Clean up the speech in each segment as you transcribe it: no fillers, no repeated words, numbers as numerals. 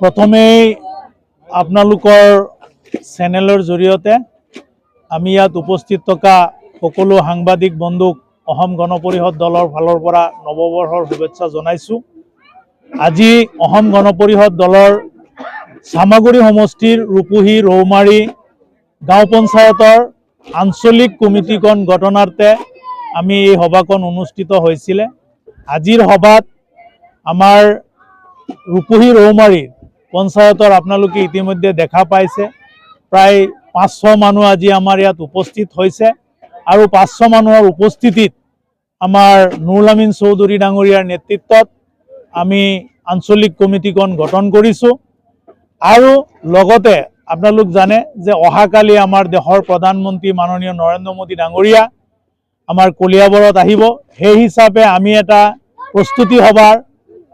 প্ৰথমেই আপোনালোকৰ চেনেলৰ জৰিয়তে আমি ইয়াত উপস্থিত থকা সকলো সাংবাদিক বন্ধুক অসম গণ পৰিষদ দলৰ ফালৰ পৰা নৱবৰ্ষৰ শুভেচ্ছা জনাইছোঁ। আজি অসম গণ পৰিষদ দলৰ চামাগুৰি সমষ্টিৰ ৰূপহী ৰৌমাৰী গাঁও পঞ্চায়তৰ আঞ্চলিক কমিটিখন গঠনাৰ্থে আমি এই সভাখন অনুষ্ঠিত হৈছিলে। আজিৰ সভাত আমাৰ ৰূপহী ৰৌমাৰী পঞ্চায়তৰ আপোনালোকে ইতিমধ্যে দেখা পাইছে প্ৰায় 500 মানুহ আজি আমাৰ ইয়াত উপস্থিত হৈছে আৰু 500 মানুহৰ উপস্থিতিত আমাৰ নুৰুল আমিন চৌধুৰী ডাঙৰীয়াৰ নেতৃত্বত আমি আঞ্চলিক কমিটিখন গঠন কৰিছোঁ। আৰু লগতে আপোনালোক জানে যে অহাকালি আমাৰ দেশৰ প্ৰধানমন্ত্ৰী মাননীয় নৰেন্দ্ৰ মোদী ডাঙৰীয়া আমাৰ কলিয়াবৰত আহিব। সেই হিচাপে আমি এটা প্ৰস্তুতি সভাৰ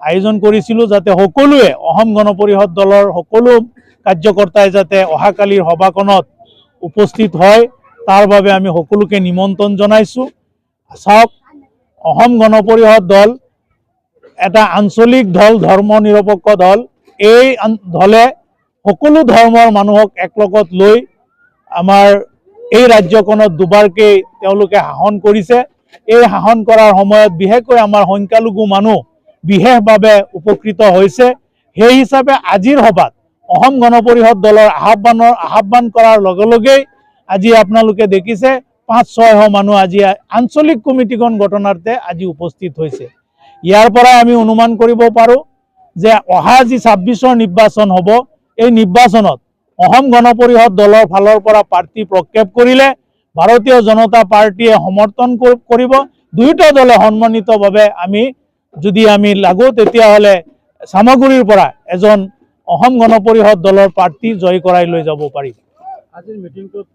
আয়োজন কৰিছিলোঁ যাতে সকলোৱে অসম গণ পৰিষদ দলৰ সকলো কাৰ্যকৰ্তাই যাতে অহাকালিৰ সভাখনত উপস্থিত হয় তাৰ বাবে আমি সকলোকে নিমন্ত্ৰণ জনাইছোঁ। চাওক, অসম গণ পৰিষদ দল এটা আঞ্চলিক দল, ধৰ্ম নিৰপেক্ষ দল। এই দলে সকলো ধৰ্মৰ মানুহক একলগত লৈ আমাৰ এই ৰাজ্যখনত দুবাৰকৈ তেওঁলোকে শাসন কৰিছে। এই শাসন কৰাৰ সময়ত বিশেষকৈ আমাৰ সংখ্যালঘু মানুহ বিশেষভাৱে উপকৃত হৈছে। সেই হিচাপে আজিৰ সভাত অসম গণ পৰিষদ দলৰ আহ্বান কৰাৰ লগে লগেই আজি আপোনালোকে দেখিছে 500-600 মানুহ আজি আঞ্চলিক কমিটিখন গঠনাৰ্থে আজি উপস্থিত হৈছে। ইয়াৰ পৰাই আমি অনুমান কৰিব পাৰোঁ যে অহা যি 26ৰ নিৰ্বাচন হ'ব, এই নিৰ্বাচনত অসম গণ পৰিষদ দলৰ ফালৰ পৰা প্ৰাৰ্থী প্ৰক্ষেপ কৰিলে ভাৰতীয় জনতা পাৰ্টীয়ে সমৰ্থন কৰিব। দুয়োটা দলে সন্মানিতভাৱে যদি আমি লাগো তেতিয়াহ'লে চামাগুৰিৰ পৰা এজন অসম গণ পৰিষদ দলৰ প্ৰাৰ্থী জয় কৰাই লৈ যাব পাৰিম। আজিৰ মিটিংটোত